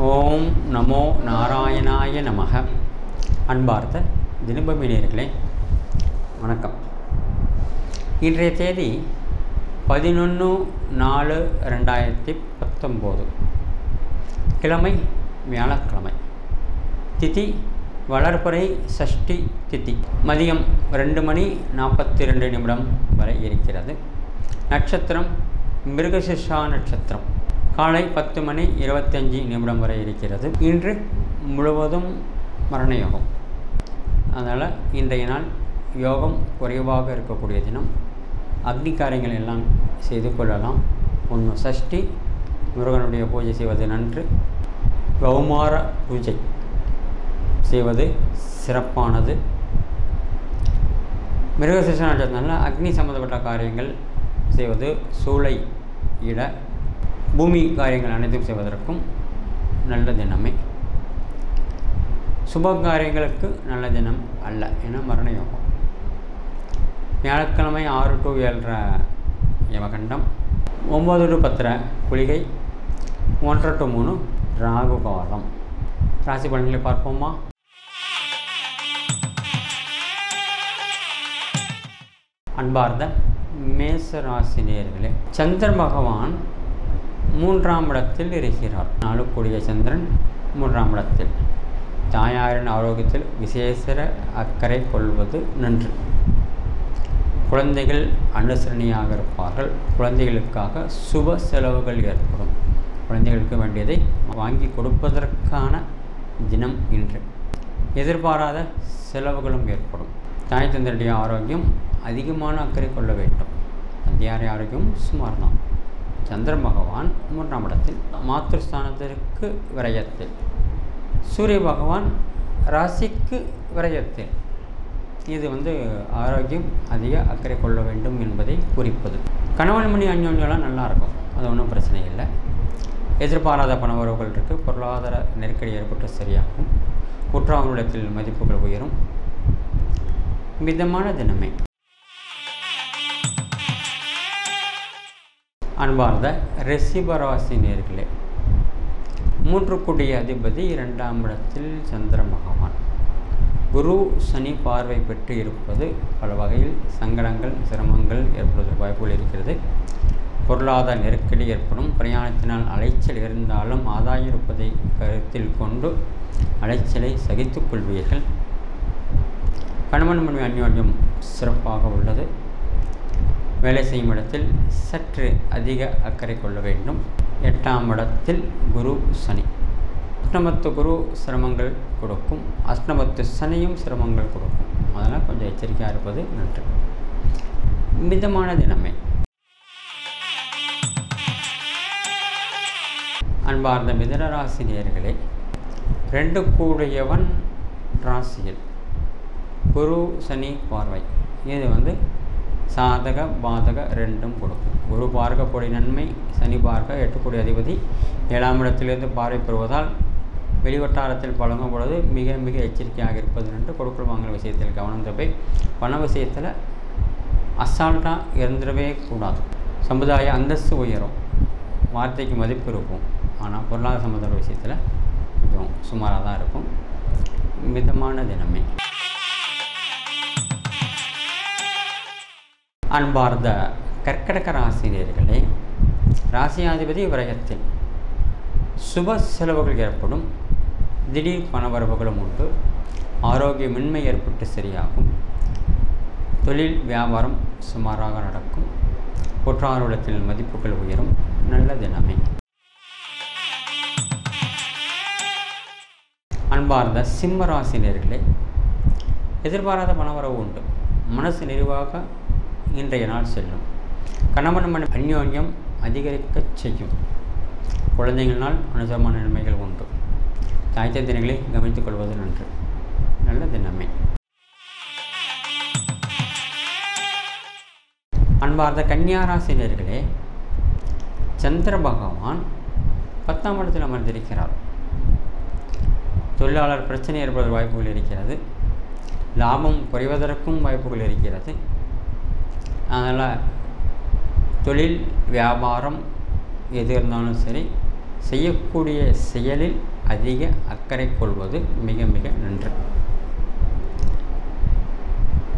ஓம் நமோ நாராயணாய நமக. அன்பார்ந்த தினபூமி நேயர்களே வணக்கம். இன்றைய தேதி 11/4/2019. கிழமை வியாழக்கிழமை. திதி வளர்பிறை சஷ்டி திதி. மதியம் 2:42 வரை இருக்கிறது. நட்சத்திரம் மிருகசிஷா நட்சத்திரம். காலை 10:25 வரை இருக்கிறது. இன்று முழுவதும் மரண யோகம். அதனால் இன்றைய நாள் யோகம் குறைவாக இருக்கக்கூடிய தினம். அக்னி காரியங்கள் எல்லாம் செய்து கொள்ளலாம். ஒன்று சஷ்டி முருகனுடைய பூஜை செய்வது நன்று. கௌமார பூஜை செய்வது சிறப்பானது. மிருகசிஷா நட்சத்திரத்தில் அக்னி சம்பந்தப்பட்ட காரியங்கள் செய்வது, சூளை இட பூமி காரியங்கள் அனைத்தும் செய்வதற்கும் நல்ல தினமே. சுப காரியங்களுக்கு நல்ல தினம் அல்ல, என மரண யோகம். வியாழக்கிழமை 6 to 7 யமகண்டம், 9 to 10 குளிகை, 1 to 3 ராகு காலம். ராசி பலன்களை பார்ப்போமா? அன்பார்ந்த மேச ராசி நேயர்களே, சந்திர பகவான் 3ஆம் இடத்தில் இருக்கிறார். நாளுக்குரிய சந்திரன் 3ஆம் இடத்தில். தாயாரின் ஆரோக்கியத்தில் விசேஷ அக்கறை கொள்வது நன்று. குழந்தைகள் அனுசரணையாக இருப்பார்கள். குழந்தைகளுக்காக சுப செலவுகள் ஏற்படும். குழந்தைகளுக்கு வேண்டியதை வாங்கி கொடுப்பதற்கான தினம் இன்று. எதிர்பாராத செலவுகளும் ஏற்படும். தாய் தந்தையுடைய ஆரோக்கியம் அதிகமான அக்கறை கொள்ள வேண்டும். தந்தையாரை ஆரோக்கியம் சுமார் தான். சந்திர பகவான் 3ஆம் இடத்தில், மாத்திருஸ்தானத்திற்கு விரயத்தில். சூரிய பகவான் ராசிக்கு விரயத்தில். இது ஆரோக்கியம் அதிக அக்கறை கொள்ள வேண்டும் என்பதை குறிப்பது. கணவன் மணி அந்யோன்யெல்லாம் நல்லாயிருக்கும், அது ஒன்றும் பிரச்சனை இல்லை. எதிர்பாராத பண வரவுகள் இருக்குது. பொருளாதார நெருக்கடி ஏற்பட்டு சரியாகும். குற்றவாளிடத்தில் மதிப்புகள் உயரும். மிதமான தினமே. அன்பார்ந்த ரிஷபராசி நேயர்களே, 3 கூடிய அதிபதி 2ஆம் இடத்தில் சந்திர பகவான். குரு சனி பார்வை பெற்று இருப்பது பல வகையில் சங்கடங்கள் சிரமங்கள் ஏற்படுவதற்கு வாய்ப்புகள் இருக்கிறது. பொருளாதார நெருக்கடி ஏற்படும். பிரயாணத்தினால் அலைச்சல் இருந்தாலும் ஆதாயம் இருப்பதை கருத்தில் கொண்டு அலைச்சலை சகித்து கொள்வீர்கள். கணவன் மனைவி அந்யோன்யம் சிறப்பாக உள்ளது. வேலை செய்யும் இடத்தில் சற்று அதிக அக்கறை கொள்ள வேண்டும். 8ஆம் இடத்தில் குரு சனி. அஷ்டமத்து குரு சிரமங்கள் கொடுக்கும். அஷ்டமத்து சனியும் சிரமங்கள் கொடுக்கும். அதனால் கொஞ்சம் எச்சரிக்கையாக இருப்பது நன்று. மிதமான தினமே. அன்பார்ந்த மிதுன ராசி நேயர்களே, 2 கூடியவன் ராசியில் குரு சனி பார்வை. இது சாதக பாதக ரெண்டும் கொடுக்கும். குரு பார்க்கக்கூடிய நன்மை, சனி பார்க்க 8 கோடி அதிபதி 7ஆம் இடத்திலிருந்து பார்வை பெறுவதால் வெளிவட்டாரத்தில் பழங்கும் பொழுது மிக மிக எச்சரிக்கையாக இருப்பது என்று கொடுக்கல் வாங்கல் விஷயத்தில் கவனம் தேவை. பண விஷயத்தில் அசால்ட்டாக இருந்துடவே கூடாது. சமுதாய அந்தஸ்து உயரும், வார்த்தைக்கு மதிப்பு இருக்கும். ஆனால் பொருளாதார சம்பந்த விஷயத்தில் கொஞ்சம் சுமாராக தான் இருக்கும். மிதமான தினமே. அன்பார்ந்த கர்க்கடக ராசினியர்களே, ராசியாதிபதி விரயத்தில். சுப செலவுகள் ஏற்படும். திடீர் பணவரவுகளும் உண்டு. ஆரோக்கியமின்மை ஏற்பட்டு சரியாகும். தொழில் வியாபாரம் சுமாராக நடக்கும். குற்றாலத்தில் மதிப்புகள் உயரும். நல்ல தினமே. அன்பார்ந்த சிம்ம ராசினியர்களே, எதிர்பாராத பணவரவு உண்டு. மனசு நிறைவாக இன்றைய நாள் செல்லும். கணவன் மனைவி அந்யோன்யம் அதிகரிக்க செய்யும். குழந்தைகளினால் அனுசரமான நன்மைகள் உண்டு. தாய் தந்தைகளை கவனித்துக் கொள்வது நன்று. நல்ல தினமே. அன்பார்ந்த கன்னியா ராசினியர்களே, சந்திர பகவான் 10ஆம் இடத்தில் அமர்ந்திருக்கிறார். தொழிலாளர் பிரச்சனை ஏற்படுவதற்கு வாய்ப்புகள் இருக்கிறது. லாபம் குறைவதற்கும் வாய்ப்புகள் இருக்கிறது. அதனால் தொழில் வியாபாரம் எது இருந்தாலும் சரி செய்யக்கூடிய செயலில் அதிக அக்கறை கொள்வது மிக மிக நன்று.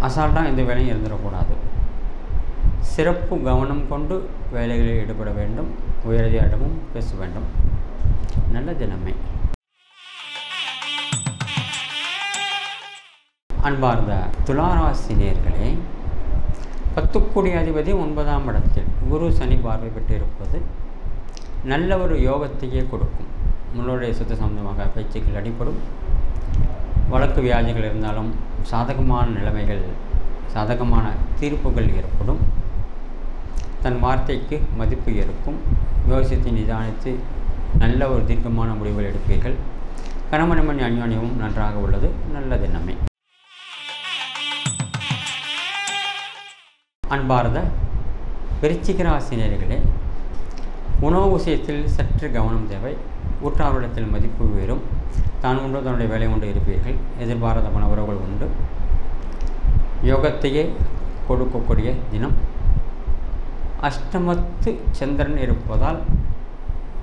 அசால்ட்டாக எந்த வேலையும் இருந்துடக்கூடாது. சிறப்பு கவனம் கொண்டு வேலைகளில் ஈடுபட வேண்டும். உயரதிகாரிடமும் பேச வேண்டும். நல்ல தினமே. அன்பார்ந்த துளாராசி நேயர்களே, 10 கோடி அதிபதி 9ஆம் இடத்தில் குரு சனி பார்வை பெற்று இருப்பது நல்ல ஒரு யோகத்தையே கொடுக்கும். முன்னோடைய சொத்து சம்பந்தமாக பேச்சுக்கள் அடிப்படும். வழக்கு வியாஜிகள் இருந்தாலும் சாதகமான நிலைமைகள், சாதகமான தீர்ப்புகள் ஏற்படும். தன் வார்த்தைக்கு மதிப்பு இருக்கும். யோசித்து நிதானித்து நல்ல ஒரு தீர்க்கமான முடிவுகள் எடுப்பீர்கள். கணவன் அந்யோன்யமும் நன்றாக உள்ளது. நல்ல தினமே. அன்பார்ந்த விருச்சிக ராசி நேயர்களே, உணவு விஷயத்தில் சற்று கவனம் தேவை. ஊற்றாரிடத்தில் மதிப்பு உயரும். தான் உண்டு தன்னுடைய வேலை கொண்டு இருப்பீர்கள். எதிர்பாராத பண உறவுகள் உண்டு. யோகத்தையே கொடுக்கக்கூடிய தினம். அஷ்டமத்து சந்திரன் இருப்பதால்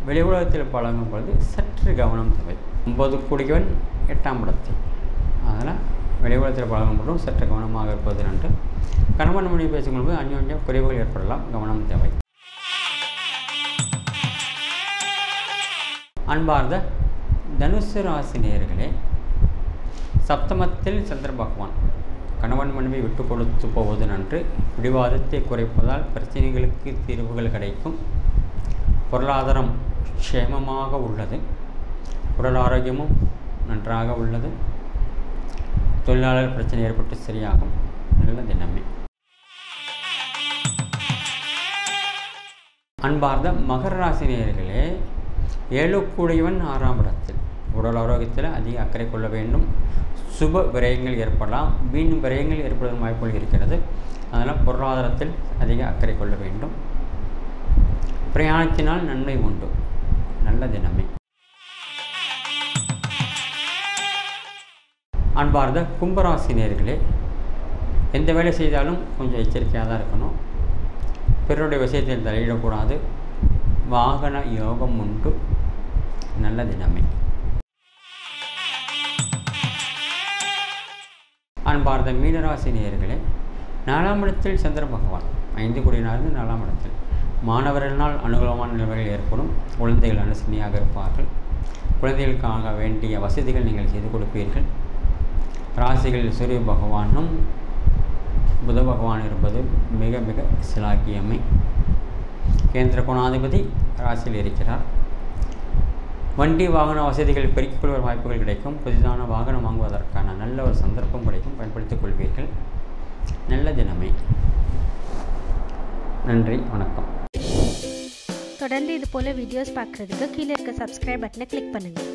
வெளி உலகத்தில் பழகும் பொழுது சற்று கவனம் தேவை. 9 கோடியவன் 8ஆம் இடத்தில், அதனால் வெளி உலகத்தில் பழகும் பொழுதும் சற்று கவனமாக இருப்பது நன்று. கணவன் மனைவி பேசும்போது அந்யோன்யம் குறைவுகள் ஏற்படலாம். கவனம் தேவை. அன்பார்ந்த தனுசு ராசி நேயர்களே, சப்தமத்தில் சந்திர பகவான். கணவன் மனைவி விட்டு கொடுத்து போவது நன்று. பிடிவாதத்தை குறைப்பதால் பிரச்சனைகளுக்கு தீர்வுகள் கிடைக்கும். பொருளாதாரம் க்ஷேமமாக உள்ளது. உடல் ஆரோக்கியமும் நன்றாக உள்ளது. தொழிலாளர் பிரச்சனை ஏற்பட்டு சரியாகும். நல்ல தினமே. அன்பார்ந்த மகர ராசி நேயர்களே, 7 கோடியவன் 6ஆம் இடத்தில். உடல் ஆரோக்கியத்தில் அதிக அக்கறை கொள்ள வேண்டும். சுப விரயங்கள் ஏற்படலாம். வீண் விரயங்கள் ஏற்படுவதன் வாய்ப்புகள் இருக்கிறது. அதனால் பொருளாதாரத்தில் அதிக அக்கறை கொள்ள வேண்டும். பிரயாணத்தினால் நன்மை உண்டு. நல்ல தினமே. அன்பார்ந்த கும்பராசி நேயர்களே, எந்த வேலை செய்தாலும் கொஞ்சம் எச்சரிக்கையாக தான் இருக்கணும். பிறருடைய விஷயத்தில் தலையிடக்கூடாது. வாகன யோகம் உண்டு. நல்ல தினமே. அன்பார்ந்த மீனராசி நேயர்களே, 4ஆம் இடத்தில் சந்திர பகவான் 5 கோடியிலிருந்து 4ஆம் இடத்தில். மாணவர்களால் அனுகூலமான நிலைமைகள் ஏற்படும். குழந்தைகள் அனுசரணையாக இருப்பார்கள். குழந்தைகளுக்காக வேண்டிய வசதிகள் நீங்கள் செய்து கொடுப்பீர்கள். ராசிகளில் சூரிய பகவானும் புத பகவான் இருப்பது மிக மிக சிலாக்கியமை. கேந்திர கோணாதிபதி ராசியில் இருக்கிறார். வண்டி வாகன வசதிகள் பெருக்கிக் கொள்வதற்கு வாய்ப்புகள் கிடைக்கும். புதிதான வாகனம் வாங்குவதற்கான நல்ல ஒரு சந்தர்ப்பம் கிடைக்கும். பயன்படுத்திக் கொள்வீர்கள். நல்ல தினமே. நன்றி, வணக்கம். தொடர்ந்து இது போல வீடியோஸ் பார்க்குறதுக்கு கீழே இருக்க சப்ஸ்கிரைப் பட்டனை கிளிக் பண்ணுங்கள்.